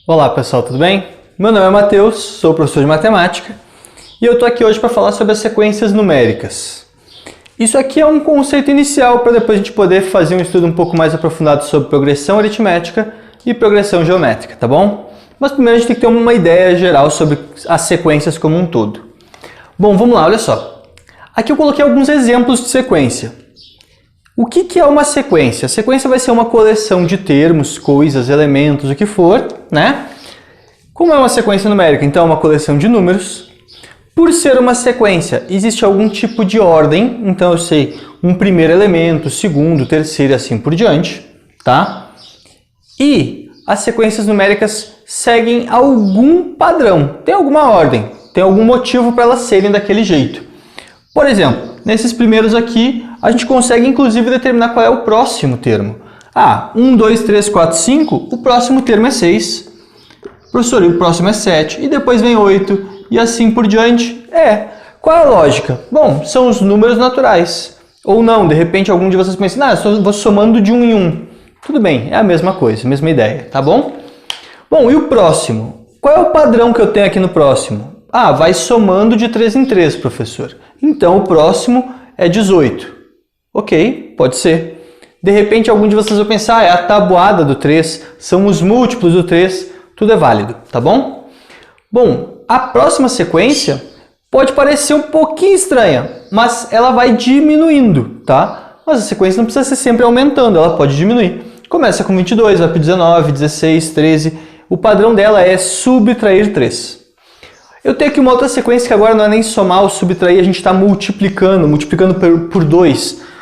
Olá pessoal, tudo bem? Meu nome é Matheus, sou professor de matemática e eu estou aqui hoje para falar sobre as sequências numéricas. Isso aqui é um conceito inicial para depois a gente poder fazer um estudo um pouco mais aprofundado sobre progressão aritmética e progressão geométrica, tá bom? Mas primeiro a gente tem que ter uma ideia geral sobre as sequências como um todo. Bom, vamos lá, olha só. Aqui eu coloquei alguns exemplos de sequência. O que é uma sequência? A sequência vai ser uma coleção de termos, coisas, elementos, o que for, né? Como é uma sequência numérica? Então é uma coleção de números. Por ser uma sequência, existe algum tipo de ordem. Então eu sei um primeiro elemento, segundo, terceiro e assim por diante, tá? E as sequências numéricas seguem algum padrão, tem alguma ordem, tem algum motivo para elas serem daquele jeito. Por exemplo, nesses primeiros aqui, a gente consegue inclusive determinar qual é o próximo termo. 1, 2, 3, 4, 5, o próximo termo é 6. Professor, e o próximo é 7, e depois vem 8, e assim por diante. Qual é a lógica? Bom, são os números naturais. Ou não, de repente algum de vocês pensa, eu vou somando de 1 em 1. Tudo bem, é a mesma coisa, a mesma ideia, tá bom? Bom, e o próximo? Qual é o padrão que eu tenho aqui no próximo? Vai somando de 3 em 3, professor. Então, o próximo é 18. Ok, pode ser. De repente, algum de vocês vai pensar, é a tabuada do 3, são os múltiplos do 3, tudo é válido, tá bom? Bom, a próxima sequência pode parecer um pouquinho estranha, mas ela vai diminuindo, tá? Mas a sequência não precisa ser sempre aumentando, ela pode diminuir. Começa com 22, vai para 19, 16, 13. O padrão dela é subtrair 3. Eu tenho aqui uma outra sequência que agora não é nem somar ou subtrair, a gente está multiplicando por 2.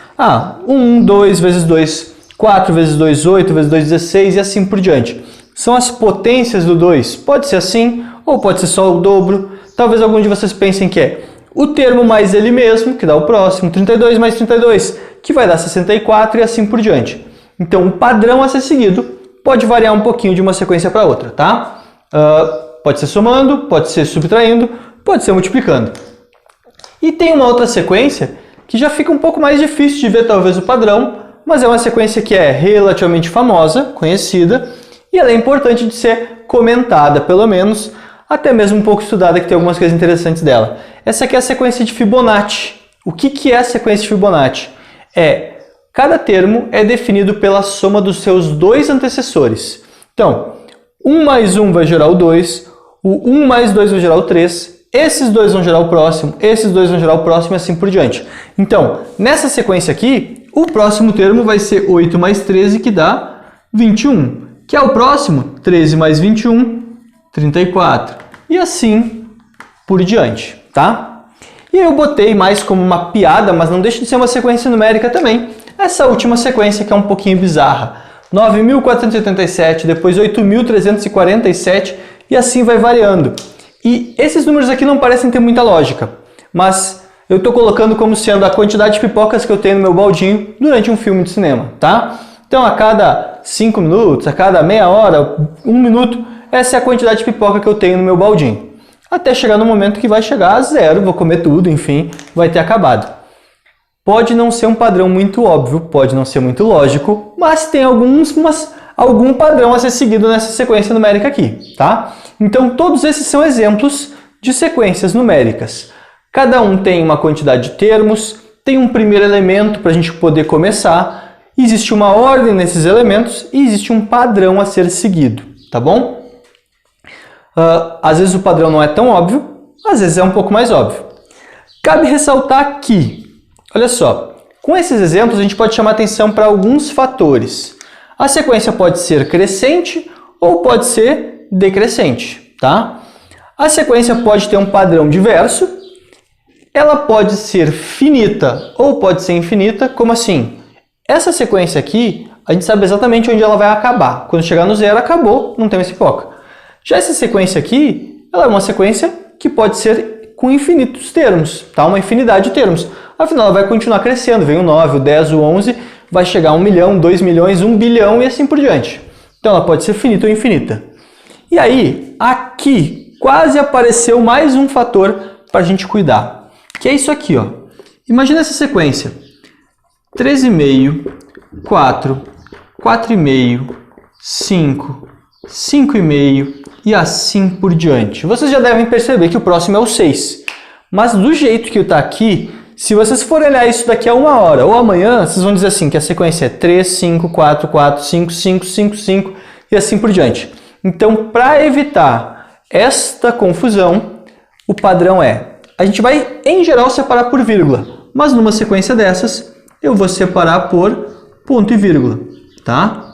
1, 2 vezes 2, 4 vezes 2, 8 vezes 2, 16 e assim por diante. São as potências do 2. Pode ser assim, ou pode ser só o dobro. Talvez algum de vocês pensem que é o termo mais ele mesmo, que dá o próximo, 32 mais 32, que vai dar 64 e assim por diante. Então, o padrão a ser seguido pode variar um pouquinho de uma sequência para outra, tá? Pode ser somando, pode ser subtraindo, pode ser multiplicando. E tem uma outra sequência que já fica um pouco mais difícil de ver talvez o padrão, mas é uma sequência que é relativamente famosa, conhecida, e ela é importante de ser comentada, pelo menos, até mesmo um pouco estudada, que tem algumas coisas interessantes dela. Essa aqui é a sequência de Fibonacci. O que é a sequência de Fibonacci? Cada termo é definido pela soma dos seus dois antecessores. Então, 1 mais 1 vai gerar o 2, o 1 mais 2 vai gerar o 3, esses dois vão gerar o próximo, esses dois vão gerar o próximo e assim por diante. Então, nessa sequência aqui, o próximo termo vai ser 8 mais 13, que dá 21. Que é o próximo? 13 mais 21, 34. E assim por diante, tá? E eu botei mais como uma piada, mas não deixa de ser uma sequência numérica também. Essa última sequência que é um pouquinho bizarra. 9.487, depois 8.347 e assim vai variando. E esses números aqui não parecem ter muita lógica, mas eu estou colocando como sendo a quantidade de pipocas que eu tenho no meu baldinho durante um filme de cinema, tá? Então a cada 5 minutos, a cada meia hora, 1 minuto, essa é a quantidade de pipoca que eu tenho no meu baldinho. Até chegar no momento que vai chegar a 0, vou comer tudo, enfim, vai ter acabado. Pode não ser um padrão muito óbvio, pode não ser muito lógico, mas tem algum padrão a ser seguido nessa sequência numérica aqui, tá? Então, todos esses são exemplos de sequências numéricas. Cada um tem uma quantidade de termos, tem um primeiro elemento para a gente poder começar, existe uma ordem nesses elementos e existe um padrão a ser seguido, tá bom? Às vezes o padrão não é tão óbvio, às vezes é um pouco mais óbvio. Cabe ressaltar que, olha só, com esses exemplos a gente pode chamar atenção para alguns fatores. A sequência pode ser crescente ou pode ser decrescente, tá? A sequência pode ter um padrão diverso, ela pode ser finita ou pode ser infinita, como assim? Essa sequência aqui, a gente sabe exatamente onde ela vai acabar. Quando chegar no 0, acabou, não tem mais pipoca. Já essa sequência aqui, ela é uma sequência que pode ser com infinitos termos, tá? Uma infinidade de termos. Afinal, ela vai continuar crescendo, vem o 9, o 10, o 11, vai chegar a 1 milhão, 2 milhões, 1 bilhão e assim por diante. Então, ela pode ser finita ou infinita. E aí, aqui, quase apareceu mais um fator para a gente cuidar, que é isso aqui, ó. Imagina essa sequência. 13,5, 4, 4,5, 5, 5,5 e assim por diante. Vocês já devem perceber que o próximo é o 6. Mas do jeito que está aqui, se vocês forem olhar isso daqui a 1 hora ou amanhã, vocês vão dizer assim, que a sequência é 3, 5, 4, 4, 5, 5, 5, 5 e assim por diante. Então, para evitar esta confusão, o padrão é, a gente vai, em geral, separar por vírgula, mas numa sequência dessas, eu vou separar por ponto e vírgula, tá?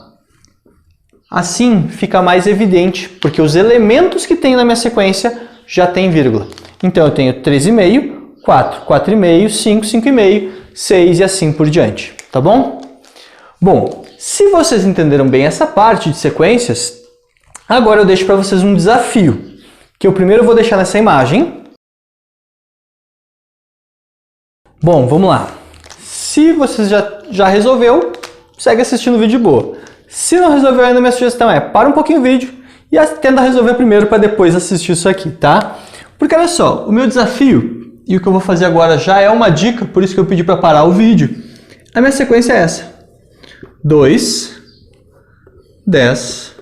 Assim fica mais evidente, porque os elementos que tem na minha sequência já tem vírgula. Então, eu tenho 3,5, 4, 4,5, 5, 5,5, 6 e assim por diante, tá bom? Bom, se vocês entenderam bem essa parte de sequências, agora eu deixo para vocês um desafio, que eu primeiro vou deixar nessa imagem. Bom, vamos lá. Se você já resolveu, segue assistindo o vídeo de boa. Se não resolveu ainda, minha sugestão é para um pouquinho o vídeo e tenta resolver primeiro para depois assistir isso aqui, tá? Porque olha só, o meu desafio e o que eu vou fazer agora já é uma dica, por isso que eu pedi para parar o vídeo. A minha sequência é essa. 2, 10,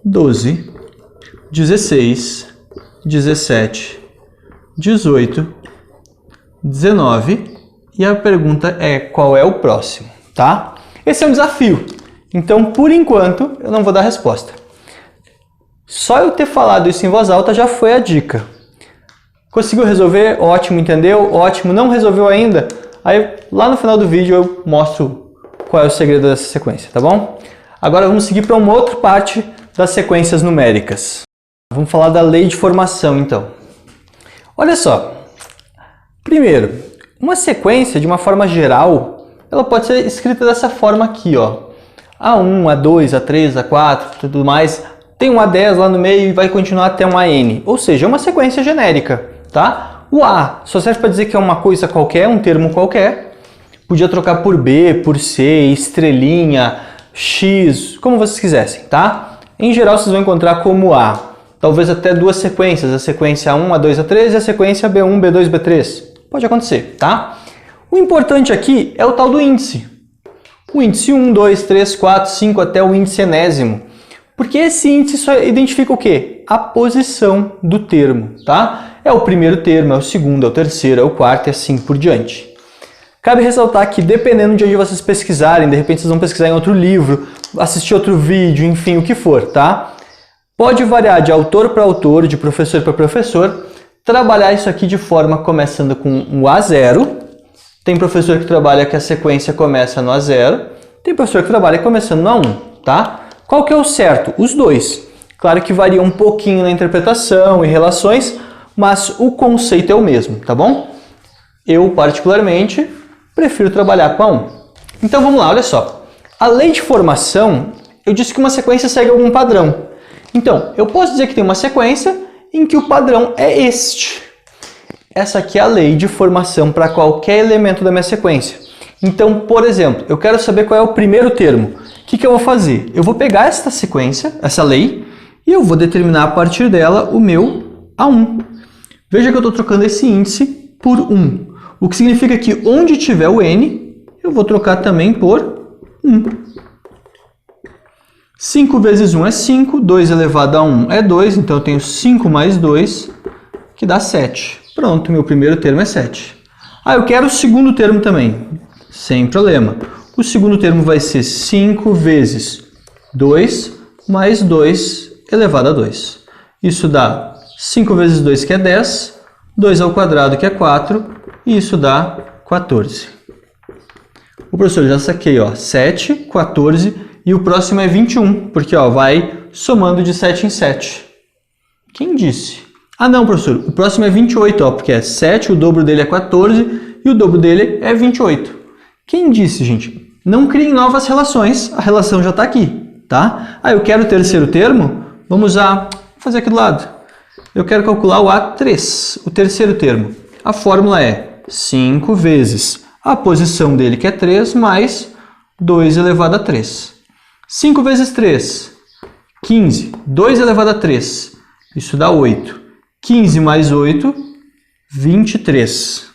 12, 16, 17, 18, 19 e a pergunta é qual é o próximo, tá? Esse é um desafio, então por enquanto eu não vou dar resposta. Só eu ter falado isso em voz alta já foi a dica. Conseguiu resolver? Ótimo, entendeu? Ótimo, não resolveu ainda? Aí lá no final do vídeo eu mostro qual é o segredo dessa sequência, tá bom? Agora vamos seguir para uma outra parte das sequências numéricas. Vamos falar da lei de formação, então. Olha só. Primeiro, uma sequência, de uma forma geral, ela pode ser escrita dessa forma aqui, ó. A1, A2, A3, A4, tudo mais. Tem um A10 lá no meio e vai continuar até um AN. Ou seja, é uma sequência genérica, tá? O A só serve para dizer que é uma coisa qualquer, um termo qualquer. Podia trocar por B, por C, estrelinha, X, como vocês quisessem, tá? Em geral, vocês vão encontrar como A. Talvez até duas sequências, a sequência A1, A2, A3 e a sequência B1, B2, B3. Pode acontecer, tá? O importante aqui é o tal do índice. O índice 1, 2, 3, 4, 5 até o índice enésimo. Porque esse índice só identifica o quê? A posição do termo, tá? É o primeiro termo, é o segundo, é o terceiro, é o quarto e assim por diante. Cabe ressaltar que dependendo de onde vocês pesquisarem, de repente vocês vão pesquisar em outro livro, assistir outro vídeo, enfim, o que for, tá? Pode variar de autor para autor, de professor para professor, trabalhar isso aqui de forma começando com um A0. Tem professor que trabalha que a sequência começa no A0, tem professor que trabalha começando no A1, tá? Qual que é o certo? Os dois. Claro que varia um pouquinho na interpretação e relações, mas o conceito é o mesmo, tá bom? Eu, particularmente, prefiro trabalhar com A1. Então vamos lá, olha só. A lei de formação, eu disse que uma sequência segue algum padrão. Então, eu posso dizer que tem uma sequência em que o padrão é este. Essa aqui é a lei de formação para qualquer elemento da minha sequência. Então, por exemplo, eu quero saber qual é o primeiro termo. O que eu vou fazer? Eu vou pegar esta sequência, essa lei, e eu vou determinar a partir dela o meu A1. Veja que eu estou trocando esse índice por 1. O que significa que onde tiver o N, eu vou trocar também por 1. 5 vezes 1 é 5, 2 elevado a 1 é 2, então eu tenho 5 mais 2, que dá 7. Pronto, meu primeiro termo é 7. Ah, eu quero o segundo termo também. Sem problema. O segundo termo vai ser 5 vezes 2 mais 2 elevado a 2. Isso dá 5 vezes 2, que é 10, 2 ao quadrado, que é 4, e isso dá 14. O professor já saquei, ó, 7, 14, e o próximo é 21, porque ó, vai somando de 7 em 7. Quem disse? Ah não, professor, o próximo é 28, ó, porque é 7, o dobro dele é 14, e o dobro dele é 28. Quem disse, gente? Não criem novas relações, a relação já está aqui, tá? Ah, eu quero o terceiro termo? Vamos fazer aqui do lado. Eu quero calcular o A3, o terceiro termo. A fórmula é 5 vezes a posição dele, que é 3, mais 2 elevado a 3. 5 vezes 3, 15. 2 elevado a 3, isso dá 8. 15 mais 8, 23.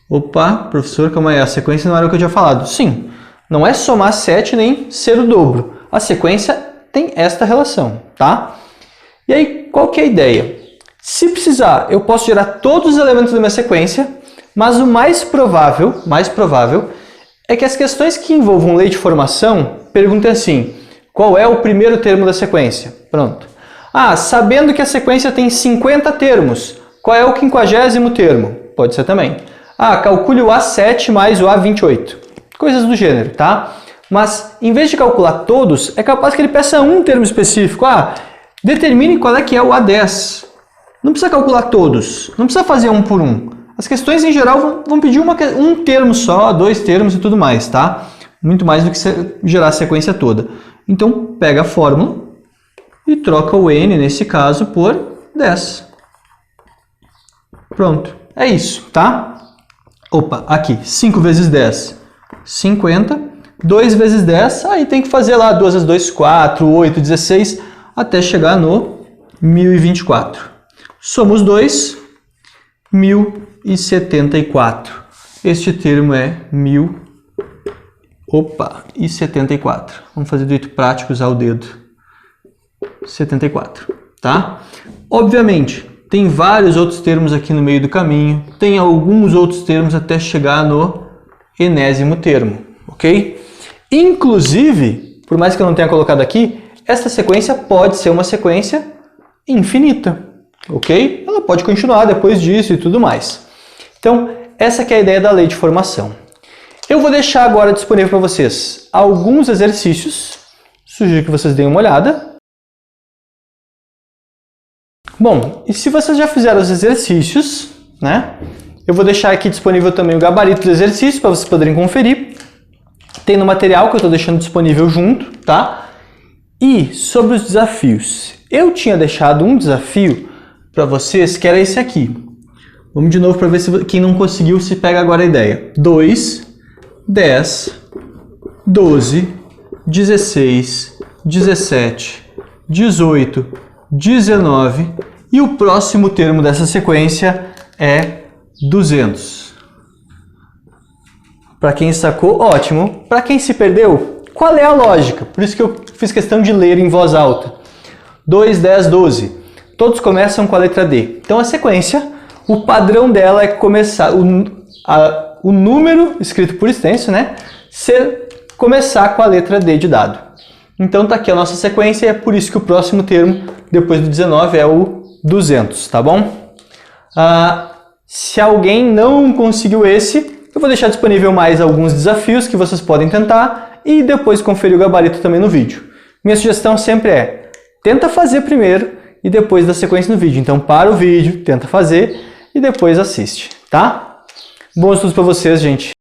Opa, professor, calma aí, a sequência não era o que eu tinha falado. Sim, não é somar 7 nem ser o dobro. A sequência tem esta relação, tá? E aí, qual que é a ideia? Se precisar, eu posso gerar todos os elementos da minha sequência, mas o mais provável é que as questões que envolvam lei de formação perguntem assim, qual é o primeiro termo da sequência? Pronto. Ah, sabendo que a sequência tem 50 termos, qual é o 50º termo? Pode ser também. Ah, calcule o A7 mais o A28. Coisas do gênero, tá? Mas, em vez de calcular todos, é capaz que ele peça um termo específico. Ah, determine qual é que é o A10. Não precisa calcular todos, não precisa fazer um por um. As questões, em geral, vão pedir um termo só, 2 termos e tudo mais, tá? Muito mais do que gerar a sequência toda. Então, pega a fórmula e troca o n, nesse caso, por 10. Pronto. É isso, tá? Opa, aqui, 5 vezes 10, 50. 2 vezes 10, aí tem que fazer lá 2 vezes 2, 4, 8, 16, até chegar no 1024. Somos 2, 1074. Este termo é 1074. Vamos fazer do jeito prático, usar o dedo. 74, tá? Obviamente, tem vários outros termos aqui no meio do caminho, tem alguns outros termos até chegar no enésimo termo, ok? Inclusive, por mais que eu não tenha colocado aqui, esta sequência pode ser uma sequência infinita, ok? Ela pode continuar depois disso e tudo mais. Então, essa que é a ideia da lei de formação. Eu vou deixar agora disponível para vocês alguns exercícios, sugiro que vocês deem uma olhada. Bom, e se vocês já fizeram os exercícios, né? Eu vou deixar aqui disponível também o gabarito do exercício para vocês poderem conferir. Tem no material que eu estou deixando disponível junto, tá? E sobre os desafios. Eu tinha deixado um desafio para vocês que era esse aqui. Vamos de novo para ver se quem não conseguiu se pega agora a ideia. 2, 10, 12, 16, 17, 18, 19 e o próximo termo dessa sequência é 200. Para quem sacou, ótimo. Para quem se perdeu, qual é a lógica? Por isso que eu fiz questão de ler em voz alta. 2, 10, 12. Todos começam com a letra D. Então a sequência, o padrão dela é começar, o número escrito por extenso, né? Começar com a letra D de dado. Então tá aqui a nossa sequência e é por isso que o próximo termo, depois do 19, é o 200, tá bom? Se alguém não conseguiu esse, eu vou deixar disponível mais alguns desafios que vocês podem tentar e depois conferir o gabarito também no vídeo. Minha sugestão sempre é, tenta fazer primeiro e depois da sequência no vídeo. Então para o vídeo, tenta fazer e depois assiste, tá? Bons estudos para vocês, gente.